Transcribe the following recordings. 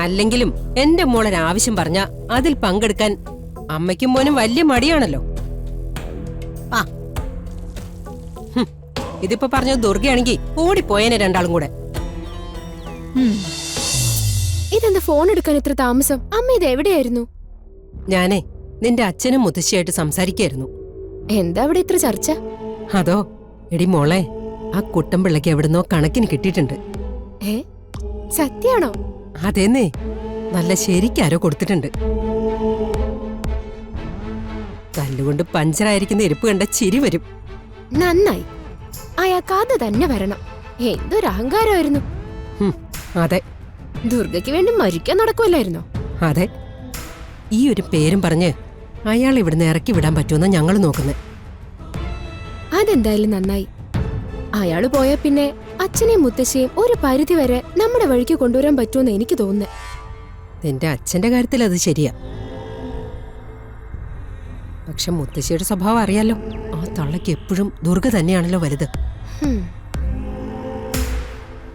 അല്ലെങ്കിലും എന്റെ മോളൊരാവശ്യം പറഞ്ഞ അതിൽ പങ്കെടുക്കാൻ അമ്മയ്ക്കും മോനും വലിയ മടിയാണല്ലോ. ഇതിപ്പോ പറഞ്ഞ ദുർഗയാണെങ്കി ഓടിപ്പോയേനെ രണ്ടാളും കൂടെ. ഇതെന്താ ഫോൺ എടുക്കാൻ ഇത്ര താമസം? അമ്മ ഇത് എവിടെയായിരുന്നു? ഞാനേ നിന്റെ അച്ഛനും മുത്തശ്ശിയായിട്ട് സംസാരിക്കായിരുന്നു. എന്താ അവിടെ ഇത്ര ചർച്ച? അതോ എടി മോളെ, ആ കുട്ടൻപിള്ളയ്ക്ക് എവിടുന്നോ കണക്കിന് കിട്ടിയിട്ടുണ്ട്. സത്യാണോ? അതേന്നേ, നല്ല ശരിക്കാരോ കൊടുത്തിട്ടുണ്ട്. കല്ലുകൊണ്ട് പഞ്ചറായിരിക്കുന്ന ഇരിപ്പ് കണ്ട ചിരി വരും. നന്നായി, അയാൾക്ക് അത് തന്നെ വരണം. എന്തൊരു അഹങ്കാരമായിരുന്നു. അതെ, ദുർഗയ്ക്ക് വേണ്ടി മരിക്കാൻ നടക്കുമല്ലായിരുന്നോ? അതെ, ഈ ഒരു പേരും പറഞ്ഞ് അയാൾ ഇവിടുന്ന് ഇറക്കി വിടാൻ പറ്റുമെന്ന് ഞങ്ങൾ നോക്കുന്നത്. അതെന്തായാലും നന്നായി. അയാള് പോയാ പിന്നെ അച്ഛനെയും മുത്തശ്ശിയും ഒരു പരിധി വരെ നമ്മുടെ വഴിക്ക് കൊണ്ടുവരാൻ പറ്റുമെന്ന് എനിക്ക് തോന്നുന്നു. നിന്റെ അച്ഛന്റെ കാര്യത്തിൽ അത് ശരിയാ. പക്ഷെ മുത്തശ്ശിയുടെ സ്വഭാവം അറിയാലോ. ആ തള്ളയ്ക്ക് എപ്പോഴും ദുർഗ തന്നെയാണല്ലോ വലുത്.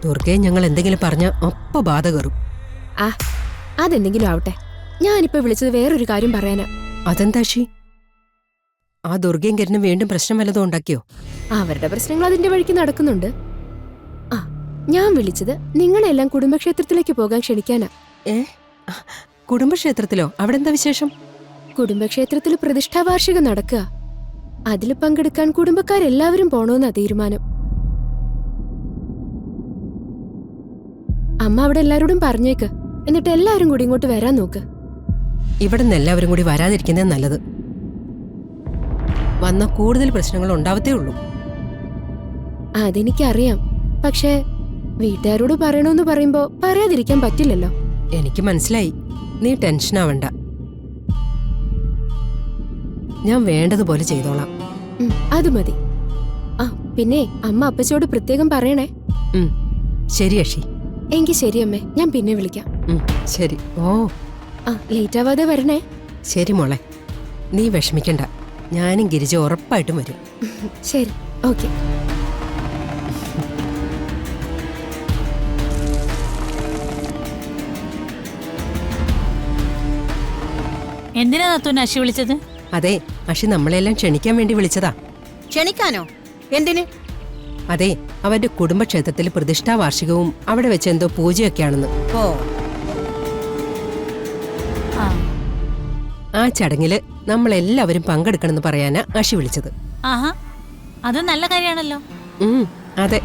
ദുർഗയെ ഞങ്ങൾ എന്തെങ്കിലും പറഞ്ഞ അപ്പ ബാധ കയറും. അതെന്തെങ്കിലും ആവട്ടെ. ഞാനിപ്പോ വിളിച്ചത് വേറൊരു കാര്യം പറയാനാ. അതെന്താ ഷീ? ആ ദുർഗയും കിരണും വീണ്ടും പ്രശ്നം വല്ലതും ഉണ്ടാക്കിയോ? അവരുടെ പ്രശ്നങ്ങൾ അതിന്റെ വഴിക്ക് നടക്കുന്നുണ്ട്. ഞാൻ വിളിച്ചത് നിങ്ങളെല്ലാം കുടുംബക്ഷേത്രത്തിലേക്ക് പോകാൻ ക്ഷണിക്കാനാ. കുടുംബക്ഷേത്രത്തിലോ? അവിടെ എന്താ വിശേഷം? കുടുംബക്ഷേത്രത്തിൽ പ്രതിഷ്ഠാവാർഷികം നടക്കുക. അതിൽ പങ്കെടുക്കാൻ കുടുംബക്കാരെല്ലാവരും പോണോന്നാ തീരുമാനം. അമ്മ അവിടെ എല്ലാരോടും പറഞ്ഞേക്ക്. എന്നിട്ട് എല്ലാവരും കൂടി ഇങ്ങോട്ട് വരാൻ നോക്ക്. ഇവിടെ നിന്ന് എല്ലാവരും കൂടി വരാതിരിക്കുന്നേ നല്ലത്. വന്ന കൂടുതൽ പ്രശ്നങ്ങൾ ഉണ്ടാവത്തേ ഉള്ളൂ. അതെനിക്കറിയാം. പക്ഷേ വീട്ടുകാരോട് പറയണമെന്ന് പറയുമ്പോ പറയാതിരിക്കാൻ പറ്റില്ലല്ലോ. എനിക്ക് മനസ്സിലായി. നീ ടെൻഷൻ ആവണ്ട. ഞാൻ വേണ്ടതുപോലെ ചെയ്തോളാം. അത് മതി. പിന്നെ അമ്മ അപ്പച്ചോട് പ്രത്യേകം പറയണേ. ശരി അഷി. എങ്കി ശരി അമ്മേ, ഞാൻ പിന്നെ വിളിക്കാം. ശരി. ലേറ്റ് ആവാതെ വരണേ. ശരി മോളെ, നീ വിഷമിക്കണ്ട. ഞാനും ഗിരിജ ഉറപ്പായിട്ടും വരും. ശരി, ഓക്കെ. എന്തിനാ നത്തൂന് അശി വിളിച്ചത്? അതെ, അഷി നമ്മളെല്ലാം ക്ഷണിക്കാൻ വേണ്ടി വിളിച്ചതാ. ക്ഷണിക്കാനോ? എന്തിന്? അതെ, അവന്റെ കുടുംബക്ഷേത്രത്തിൽ പ്രതിഷ്ഠാ വാർഷികവും അവിടെ വെച്ച് എന്തോ പൂജയൊക്കെയാണെന്ന്. ആ ചടങ്ങില് നമ്മളെല്ലാവരും പങ്കെടുക്കണമെന്ന് പറയാനാ അഷി വിളിച്ചത്. ആഹാ, അത് നല്ല കാര്യമാണല്ലോ. അതെ.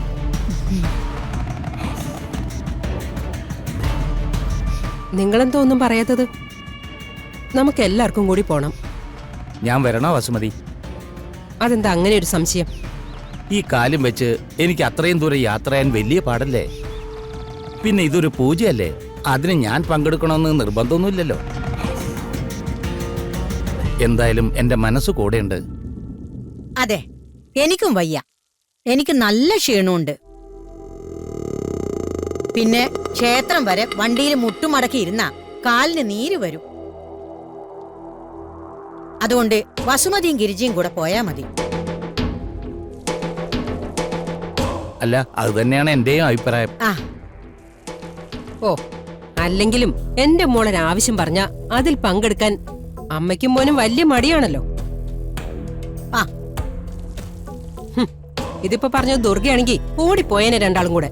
നിങ്ങളെന്തോ ഒന്നും പറയാത്തത്? നമുക്ക് എല്ലാവർക്കും കൂടി പോണം. ഞാൻ വരണോ വസുമതി? അതെന്താ അങ്ങനെ ഒരു സംശയം? ഈ കാലും വെച്ച് എനിക്ക് അത്രയും ദൂരം യാത്ര ചെയ്യാൻ വലിയ പാടല്ലേ. പിന്നെ ഇതൊരു പൂജയല്ലേ, അതിന് ഞാൻ പങ്കെടുക്കണമെന്ന് നിർബന്ധമൊന്നുമില്ലല്ലോ. എന്തായാലും എന്റെ മനസ്സ് കൂടെയുണ്ട്. അതെ, എനിക്കും വയ്യ. എനിക്ക് നല്ല ക്ഷീണമുണ്ട്. പിന്നെ ക്ഷേത്രം വരെ വണ്ടിയിൽ മുട്ടുമടക്കി ഇരുന്ന കാലിന് നീര് വരും. അതുകൊണ്ട് വസുമതിയും ഗിരിജയും കൂടെ പോയാ മതി. അല്ല, അത് തന്നെയാണ് എന്റെയും അഭിപ്രായം. അല്ലെങ്കിലും എന്റെ മോളൊരാവശ്യം പറഞ്ഞ അതിൽ പങ്കെടുക്കാൻ അമ്മയ്ക്കും മോനും വലിയ മടിയാണല്ലോ. ഇതിപ്പോ പറഞ്ഞ ദുർഗയാണെങ്കി ഓടിപ്പോയേനെ രണ്ടാളും കൂടെ.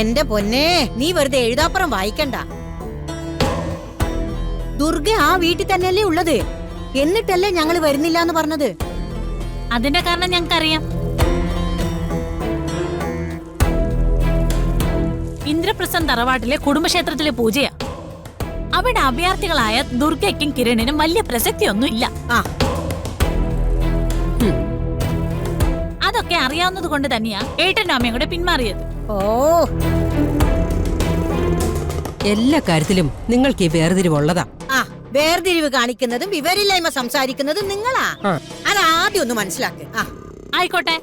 എന്റെ പൊന്നേ, നീ വെറുതെ എഴുതാപ്പുറം വായിക്കണ്ട. ദുർഗ ആ വീട്ടിൽ തന്നെയല്ലേ ഉള്ളത്. എന്നിട്ടല്ലേ ഞങ്ങള് വരുന്നില്ല എന്ന് പറഞ്ഞത്. അതിന്റെ കാരണം ഞങ്ങൾക്കറിയാം. ഇന്ദ്രപ്രസന്റ് തറവാട്ടിലെ കുടുംബക്ഷേത്രത്തിലെ പൂജയാ. അവിടെ അഭയാർത്ഥികളായ ദുർഗയ്ക്കും കിരണിനും വലിയ പ്രസക്തിയൊന്നും ഇല്ല. അതൊക്കെ അറിയാവുന്നത് കൊണ്ട് തന്നെയാ ഏട്ടനും അമ്മയും കൂടെ പിന്മാറിയത്. എല്ലാ കാര്യത്തിലും നിങ്ങൾക്ക് ഈ വേർതിരിവുള്ളതാ. വേർതിരിവ് കാണിക്കുന്നതും വിവരില്ലായ്മ സംസാരിക്കുന്നതും നിങ്ങളാ. അതാദ്യം ഒന്ന് മനസ്സിലാക്ക്. ആയിക്കോട്ടെ.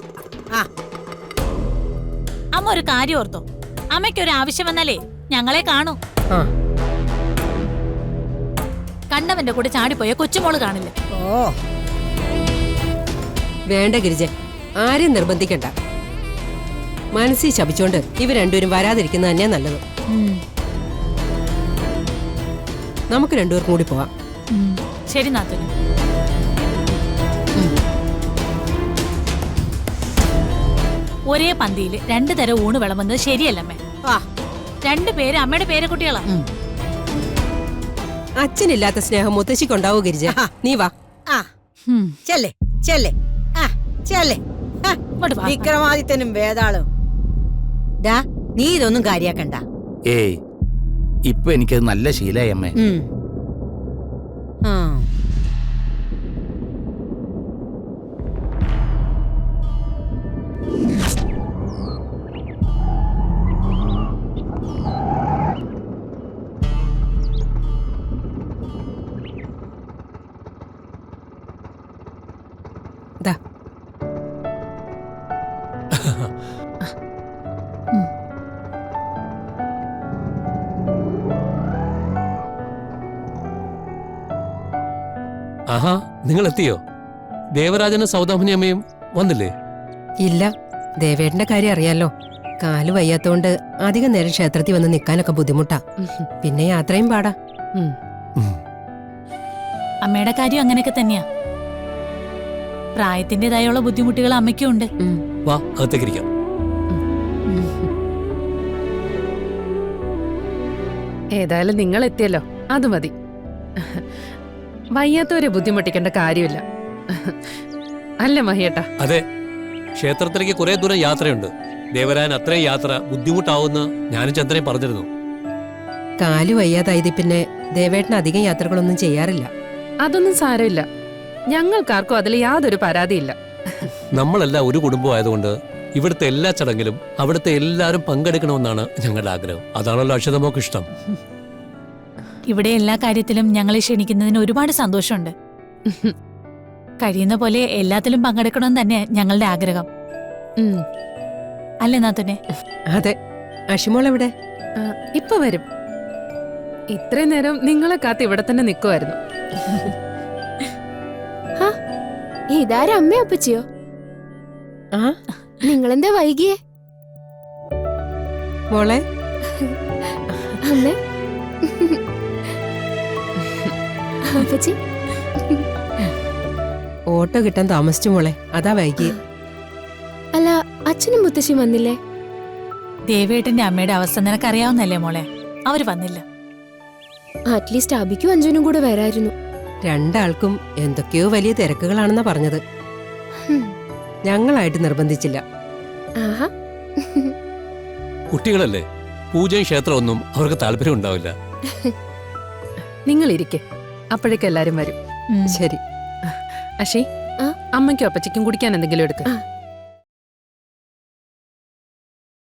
അമ്മ ഒരു കാര്യം ഓർത്തോ, അമ്മയ്ക്കൊരു ആവശ്യം വന്നാലേ ഞങ്ങളെ കാണൂ. കണ്ടവന്റെ കൂടെ ചാടിപ്പോയ കൊച്ചുമോള് കാണില്ല. വേണ്ട ഗിരിജ, ആരെയും നിർബന്ധിക്കണ്ട. മനസ്സിൽ ശപിച്ചോണ്ട് ഇവർ രണ്ടുപേരും വരാതിരിക്കുന്നത് തന്നെയാ നല്ലത്. നമുക്ക് രണ്ടുപേർക്കും കൂടി പോവാം. ശരി നാത്തൂന്. ഒരേ പന്തിയിൽ രണ്ടു തരം ഊണ് വിളമ്പുന്നത് ശരിയല്ലമ്മേ. ആ രണ്ടുപേര് അമ്മയുടെ പേരക്കുട്ടികളാ. അച്ഛനില്ലാത്ത സ്നേഹം മുത്തശ്ശിക്കുണ്ടാവൂ ഗിരിജ. നീ വാ. ആ ചെല്ലേ ചെല്ലേ ആ ചെല്ലേ ഇങ്ങോട്ട് വാ. വിക്രമാദിത്യനും വേതാളും. ഡാ നീ ഇതൊന്നും കാര്യാക്കണ്ട. ഏയ് ഇപ്പൊ എനിക്കത് നല്ല ശീലായി അമ്മേ. ആ ദാ. ആഹാ, നിങ്ങൾ എത്തിയോ? ദേവരാജനും സൗദാമിനിയമ്മയും വന്നില്ലേ? ഇല്ല, ദേവേട്ടന്റെ കാര്യം അറിയാലോ. കാല് വയ്യാത്തോണ്ട് അധികം നേരം ക്ഷേത്രത്തിൽ വന്ന് നിൽക്കാനൊക്കെ ബുദ്ധിമുട്ടാ. പിന്നെ യാത്രയും പാടാ. അമ്മയുടെ കാര്യം അങ്ങനെയൊക്കെ തന്നെയാ. പ്രായത്തിന്റേതായുള്ള ബുദ്ധിമുട്ടുകൾ അമ്മയ്ക്കും ഉണ്ട്. വാ, അകത്തേക്ക് ഇരിക്കാം. ഏതായാലും നിങ്ങൾ എത്തിയല്ലോ, അത് മതി. വയ്യാത്തവരെ ബുദ്ധിമുട്ടിക്കേണ്ട കാര്യമില്ല, അല്ല മഹിയേട്ടാ? അതെ, ക്ഷേത്രത്തിലേക്ക് കുറെ ദൂരം യാത്രയുണ്ട്. ദേവരാജൻ അത്രയും യാത്ര ബുദ്ധിമുട്ടാവുന്ന ഞാനും ചന്ദ്രയും പറഞ്ഞിരുന്നു. കാല് വയ്യാതായത് പിന്നെ ദേവേട്ടന് അധികം യാത്രകളൊന്നും ചെയ്യാറില്ല. അതൊന്നും സാരമില്ല, ഞങ്ങൾക്കാർക്കും അതിൽ യാതൊരു പരാതിയില്ല. നമ്മളെല്ലാം ഒരു കുടുംബമായതുകൊണ്ട് ഇവിടുത്തെ എല്ലാ ചടങ്ങിലും അവിടുത്തെ എല്ലാവരും പങ്കെടുക്കണമെന്നാണ് ഞങ്ങളുടെ ആഗ്രഹം. അതാണല്ലോ അക്ഷതമോക്ക് ഇഷ്ടം. ഇവിടെ എല്ലാ കാര്യത്തിലും ഞങ്ങളെ ക്ഷണിക്കുന്നതിന് ഒരുപാട് സന്തോഷമുണ്ട്. കഴിയുന്ന പോലെ എല്ലാത്തിലും പങ്കെടുക്കണമെന്ന് തന്നെ ഞങ്ങളുടെ ആഗ്രഹം. അല്ലേ നാത്തൂനെ? അതെ. അഷിമോൾ എവിടെ? ഇപ്പൊ വരും. ഇത്രയും നേരം നിങ്ങളെ കാത്ത് ഇവിടെ തന്നെ നിൽക്കുമായിരുന്നു. ഇതാരും അമ്മയോ അപ്പച്ചിയോ? ആ നിങ്ങളെന്താ വൈകിയേ? മോളെ, അമ്മേ അപ്പച്ചി. ഓട്ടോ കിട്ടാൻ താമസിച്ചു മോളെ, അതാ വൈകി. അല്ല, അച്ഛനും മുത്തശ്ശിയും വന്നില്ലേ? ദേവേട്ടന്റെ അമ്മയുടെ അവസ്ഥ നിനക്കറിയാവുന്നല്ലേ മോളെ? അവര് വന്നില്ല. അറ്റ്ലീസ്റ്റ് അബിക്കും അഞ്ജനും കൂടെ വരായിരുന്നു. രണ്ടാൾക്കും എന്തൊക്കെയോ വലിയ തിരക്കുകളാണെന്നാ പറഞ്ഞത്. ഞങ്ങളായിട്ട് നിർബന്ധിച്ചില്ല. ആഹാ. കുട്ടികളല്ലേ, പൂജയും ക്ഷേത്രമൊന്നും അവർക്ക് താല്പര്യം ഉണ്ടാവില്ല. നിങ്ങൾ ഇരിക്കെ, അപ്പോഴേക്കും എല്ലാരും വരും. ശരി. അഷി, അമ്മയ്ക്കും അപ്പച്ചിക്കും കുടിക്കാൻ എന്തെങ്കിലും എടുക്ക.